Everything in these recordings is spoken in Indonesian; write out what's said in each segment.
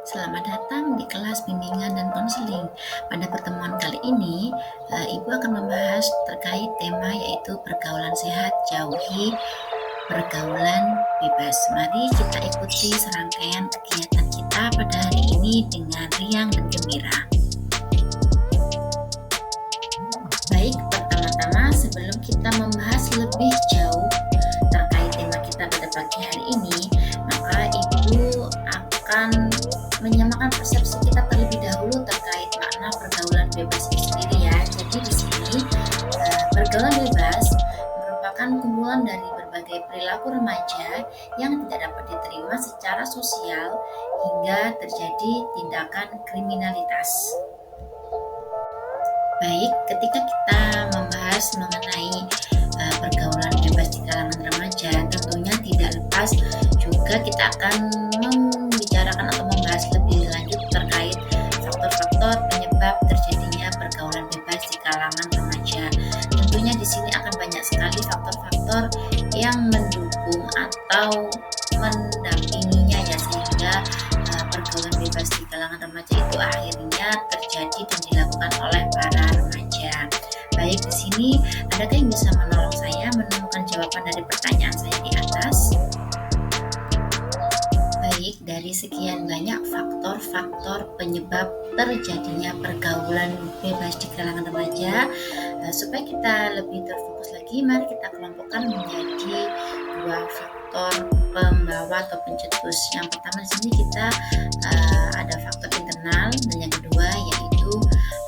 Selamat datang di kelas bimbingan dan konseling. Pada pertemuan kali ini, Ibu akan membahas terkait tema yaitu pergaulan sehat, jauhi pergaulan bebas. Mari kita ikuti serangkaian kegiatan kita pada hari ini dengan riang dan gembira. Baik, pertama-tama sebelum kita membahas lebih jauh terkait tema kita pada pagi hari ini, maka Ibu akan menyamakan persepsi kita terlebih dahulu terkait makna pergaulan bebas itu sendiri ya. Jadi di sini pergaulan bebas merupakan kumpulan dari berbagai perilaku remaja yang tidak dapat diterima secara sosial hingga terjadi tindakan kriminalitas. Baik, ketika kita membahas mengenai pergaulan bebas di kalangan remaja, tentunya tidak lepas juga kita akan membicarakan atau membahas lebih lanjut terkait faktor-faktor penyebab terjadinya pergaulan bebas di kalangan remaja. Tentunya di sini akan banyak sekali faktor-faktor yang mendukung atau mendampinginya ya, sehingga pergaulan bebas di kalangan remaja itu akhirnya terjadi dan dilakukan oleh para remaja. Baik, di sini adakah yang bisa menolong saya menemukan jawaban dari pertanyaan saya di atas? Baik, dari sekian banyak faktor-faktor penyebab terjadinya pergaulan bebas di kalangan remaja, supaya kita lebih terfokus lagi, mari kita kelompokkan menjadi dua faktor pembawa atau pencetus. Yang pertama di sini kita ada faktor internal dan yang kedua yaitu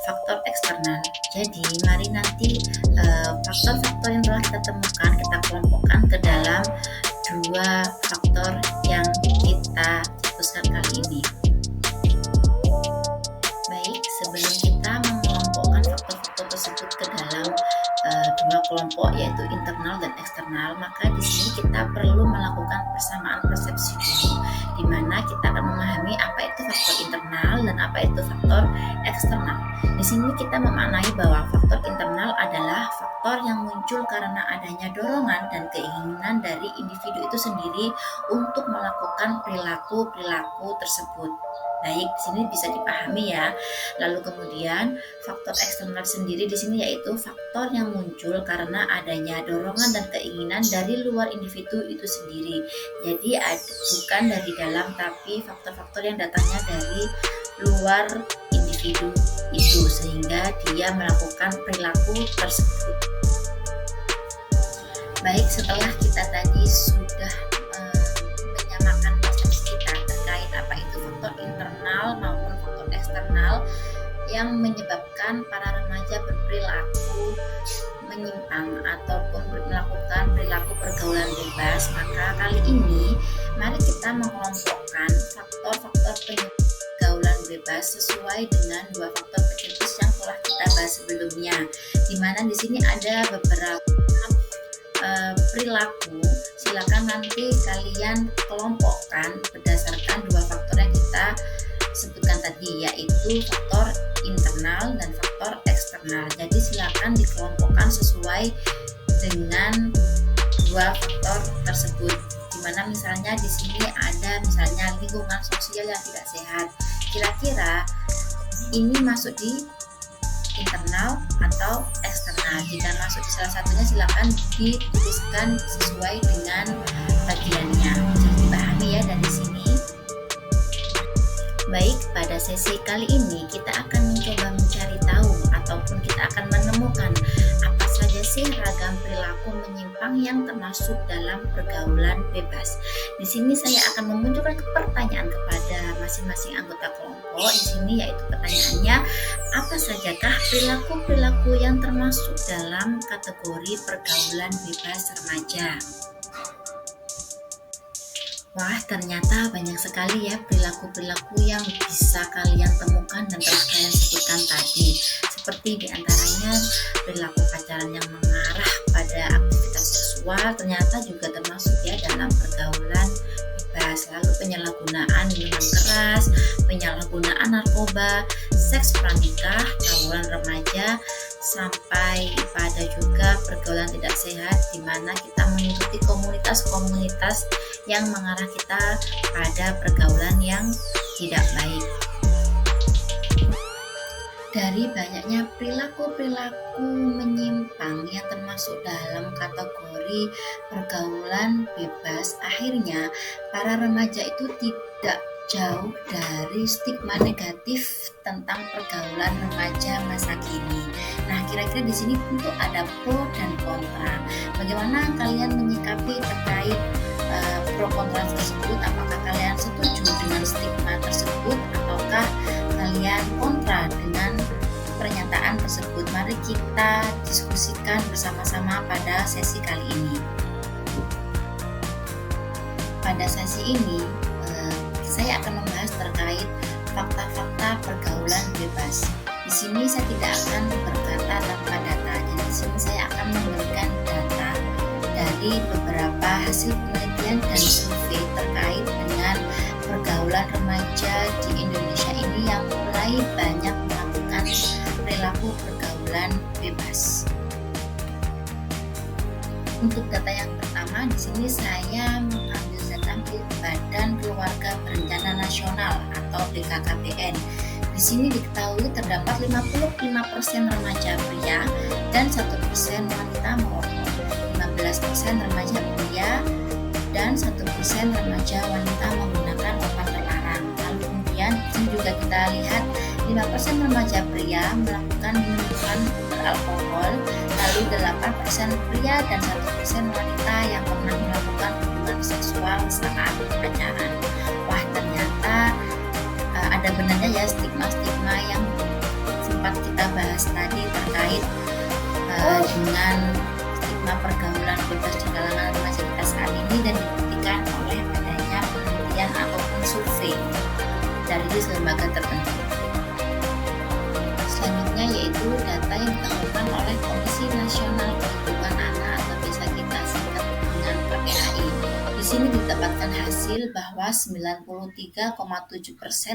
faktor eksternal. Jadi mari nanti faktor-faktor yang telah kita temukan kita kelompokkan ke dalam dua faktor yang kita fokuskan kali ini. Baik, sebelum kita mengelompokkan faktor-faktor tersebut ke dalam dua kelompok yaitu internal dan eksternal, maka di sini kita perlu melakukan persamaan persepsi dulu, di mana kita akan memahami apa itu faktor internal dan apa itu faktor eksternal. Di sini kita memaknai bahwa faktor internal adalah faktor yang muncul karena adanya dorongan dan keinginan dari individu itu sendiri untuk melakukan perilaku tersebut. Baik, di sini bisa dipahami ya. Lalu kemudian faktor eksternal sendiri di sini yaitu faktor yang muncul karena adanya dorongan dan keinginan dari luar individu itu sendiri. Jadi bukan dari dalam, tapi faktor-faktor yang datangnya dari luar individu itu sehingga dia melakukan perilaku tersebut. Baik, setelah kita tadi sudah menyamakan persepsi kita terkait apa itu faktor internal maupun faktor eksternal yang menyebabkan para remaja berperilaku menyimpang ataupun melakukan perilaku pergaulan bebas, maka kali ini mari kita mengelompokkan faktor-faktor pergaulan bebas sesuai dengan dua faktor pencetus yang telah kita bahas sebelumnya, di mana di sini ada beberapa perilaku. Silakan nanti kalian kelompokkan berdasarkan dua faktor yang kita sebutkan tadi, yaitu faktor internal dan faktor eksternal. Jadi silakan dikelompokkan sesuai dengan dua faktor tersebut. Dimana misalnya di sini ada misalnya lingkungan sosial yang tidak sehat. Kira-kira ini masuk di internal atau eksternal? Jika masuk di salah satunya silakan dituliskan sesuai dengan bagiannya. Jadi dipahami ya dari sini. Baik, pada sesi kali ini kita akan mencoba mencari tahu ataupun kita akan menemukan apa saja sih ragam perilaku menyimpang yang termasuk dalam pergaulan bebas. Di sini saya akan memunculkan pertanyaan kepada masing-masing anggota kelompok. Di sini yaitu pertanyaannya, apa sajakah perilaku-perilaku yang termasuk dalam kategori pergaulan bebas remaja? Wah, ternyata banyak sekali ya perilaku-perilaku yang bisa kalian temukan dan telah kalian sebutkan tadi. Seperti diantaranya perilaku pacaran yang mengarah pada aktivitas seksual ternyata juga termasuk ya dalam pergaulan bebas. Lalu penyalahgunaan minuman keras, penyalahgunaan narkoba, seks pranikah, tawuran remaja, sampai pada juga pergaulan tidak sehat di mana kita mengikuti komunitas-komunitas yang mengarah kita pada pergaulan yang tidak baik. Dari banyaknya perilaku-perilaku menyimpang yang termasuk dalam kategori pergaulan bebas, akhirnya para remaja itu tidak jauh dari stigma negatif tentang pergaulan remaja masa kini. Nah, kira-kira di sini tentu ada pro dan kontra. Bagaimana kalian menyikapi terkait pro kontra tersebut? Apakah kalian setuju dengan stigma tersebut ataukah kalian kontra dengan pernyataan tersebut? Mari kita diskusikan bersama-sama pada sesi kali ini. Pada sesi ini, saya akan membahas terkait fakta-fakta pergaulan bebas. Di sini saya tidak akan berkata tanpa data. Jadi di sini saya akan memberikan data dari beberapa hasil penelitian dan survei terkait dengan pergaulan remaja di Indonesia ini yang mulai banyak melakukan perilaku pergaulan bebas. Untuk data yang pertama, di sini saya mengambil data Badan Keluarga Berencana Nasional atau BKKBN. Di sini diketahui terdapat 55% remaja pria dan 1% wanita merokok, 15% remaja pria dan 1% remaja wanita menggunakan obat terlarang. Lalu kemudian di sini juga kita lihat 5% remaja pria melakukan minuman beralkohol, lalu 8% pria dan 1% wanita yang pernah melakukan hubungan seksual saat pacaran. Wah, ternyata ada benarnya ya stigma-stigma yang sempat kita bahas tadi terkait dengan stigma pergaulan bebas di kalangan remaja kita saat ini, dan dibuktikan oleh adanya penelitian ataupun survei dari lembaga tertentu. Selanjutnya yaitu data yang dikeluarkan oleh Komisi Nasional Perlindungan Anak atau biasa kita singkat dengan KPAI. Di sini didapatkan hasil bahwa 93,7%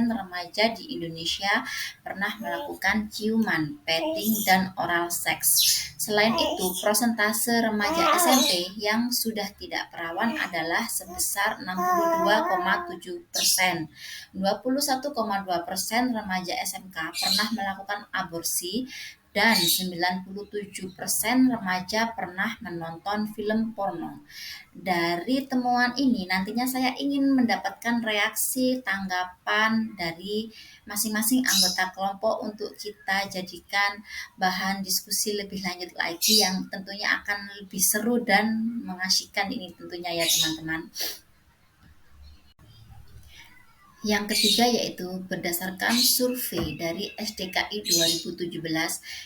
remaja di Indonesia pernah melakukan ciuman, petting, dan oral seks. Selain itu, persentase remaja SMP yang sudah tidak perawan adalah sebesar 62,7%. 21,2% remaja SMK pernah melakukan aborsi dan 97% remaja pernah menonton film porno. Dari temuan ini nantinya saya ingin mendapatkan reaksi tanggapan dari masing-masing anggota kelompok untuk kita jadikan bahan diskusi lebih lanjut lagi yang tentunya akan lebih seru dan mengasyikkan ini tentunya ya teman-teman. Yang ketiga yaitu berdasarkan survei dari SDKI 2017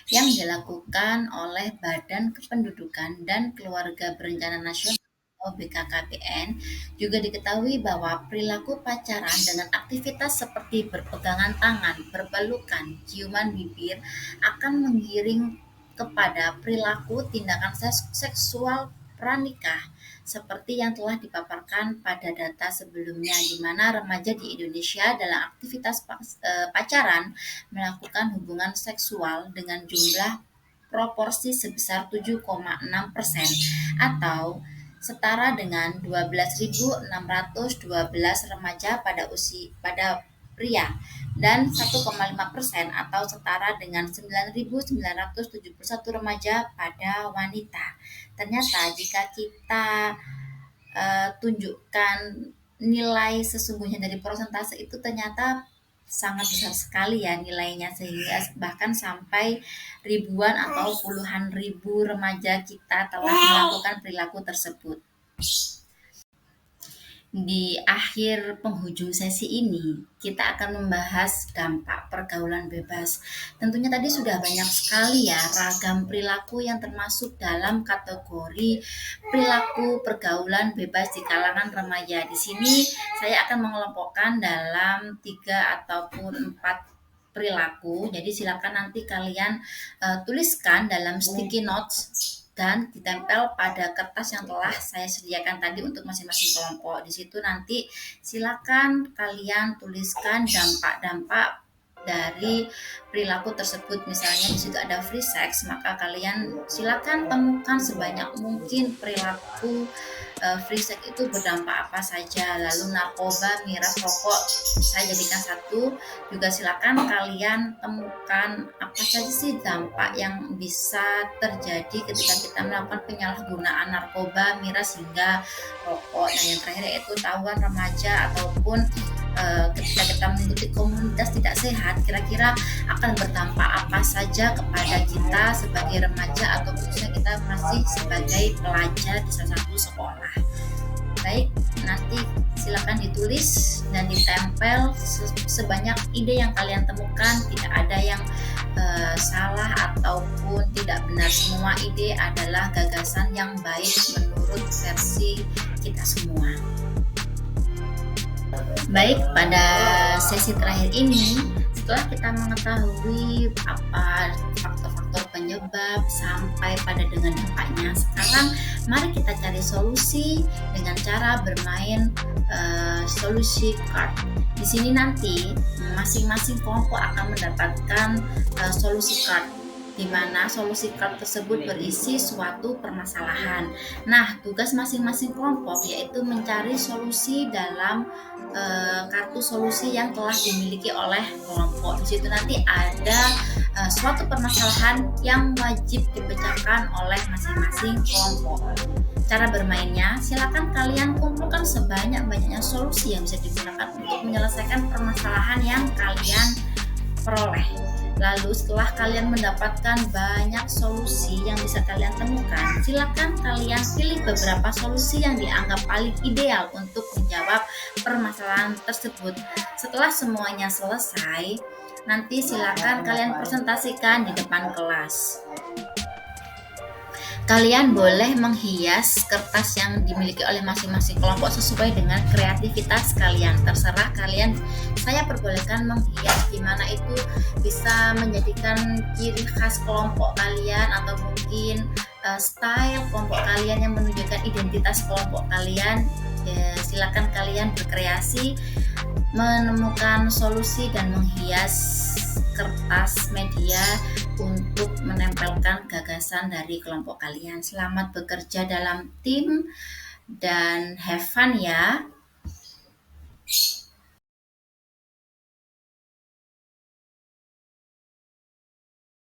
yang dilakukan oleh Badan Kependudukan dan Keluarga Berencana Nasional atau BKKBN, juga diketahui bahwa perilaku pacaran dengan aktivitas seperti berpegangan tangan, berpelukan, ciuman bibir akan mengiring kepada perilaku tindakan seksual pranikah seperti yang telah dipaparkan pada data sebelumnya, di mana remaja di Indonesia dalam aktivitas pacaran melakukan hubungan seksual dengan jumlah proporsi sebesar 7,6% atau setara dengan 12.612 remaja pada pria dan 1,5% atau setara dengan 9.971 remaja pada wanita. Ternyata jika kita tunjukkan nilai sesungguhnya dari persentase itu ternyata sangat besar sekali ya nilainya, sehingga bahkan sampai ribuan atau puluhan ribu remaja kita telah melakukan perilaku tersebut. Di akhir penghujung sesi ini, kita akan membahas dampak pergaulan bebas. Tentunya tadi sudah banyak sekali ya ragam perilaku yang termasuk dalam kategori perilaku pergaulan bebas di kalangan remaja. Di sini saya akan mengelompokkan dalam 3 ataupun 4 perilaku. Jadi silakan nanti kalian tuliskan dalam sticky notes dan ditempel pada kertas yang telah saya sediakan tadi untuk masing-masing kelompok. Di situ nanti silakan kalian tuliskan dampak-dampak dari perilaku tersebut. Misalnya di situ ada free sex, maka kalian silakan temukan sebanyak mungkin perilaku free sex itu berdampak apa saja. Lalu narkoba, miras, rokok saya jadikan satu. Juga silakan kalian temukan apa saja sih dampak yang bisa terjadi ketika kita melakukan penyalahgunaan narkoba, miras hingga rokok. Dan yang terakhir yaitu tawuran remaja ataupun ketika kita mengikuti komunitas tidak sehat, kira-kira akan berdampak apa saja kepada kita sebagai remaja atau khususnya kita masih sebagai pelajar di salah satu sekolah. Baik, nanti silakan ditulis dan ditempel sebanyak ide yang kalian temukan. Tidak ada yang salah ataupun tidak benar. Semua ide adalah gagasan yang baik menurut versi kita semua. Baik, pada sesi terakhir ini, setelah kita mengetahui apa faktor-faktor penyebab sampai pada dengan dampaknya, sekarang mari kita cari solusi dengan cara bermain solusi card. Di sini nanti masing-masing kelompok akan mendapatkan solusi card, di mana solusi card tersebut berisi suatu permasalahan. Nah, tugas masing-masing kelompok yaitu mencari solusi dalam kartu solusi yang telah dimiliki oleh kelompok. Di situ nanti ada suatu permasalahan yang wajib dipecahkan oleh masing-masing kelompok. Cara bermainnya, silakan kalian kumpulkan sebanyak-banyaknya solusi yang bisa digunakan untuk menyelesaikan permasalahan yang kalian peroleh. Lalu setelah kalian mendapatkan banyak solusi yang bisa kalian temukan, silakan kalian pilih beberapa solusi yang dianggap paling ideal untuk menjawab permasalahan tersebut. Setelah semuanya selesai, nanti silakan kalian presentasikan di depan kelas. Kalian boleh menghias kertas yang dimiliki oleh masing-masing kelompok sesuai dengan kreativitas kalian. Terserah kalian, saya perbolehkan menghias di mana itu bisa menjadikan ciri khas kelompok kalian atau mungkin style kelompok kalian yang menunjukkan identitas kelompok kalian. Silakan kalian berkreasi, menemukan solusi dan menghias kertas media untuk menempelkan gagasan dari kelompok kalian. Selamat bekerja dalam tim dan have fun ya.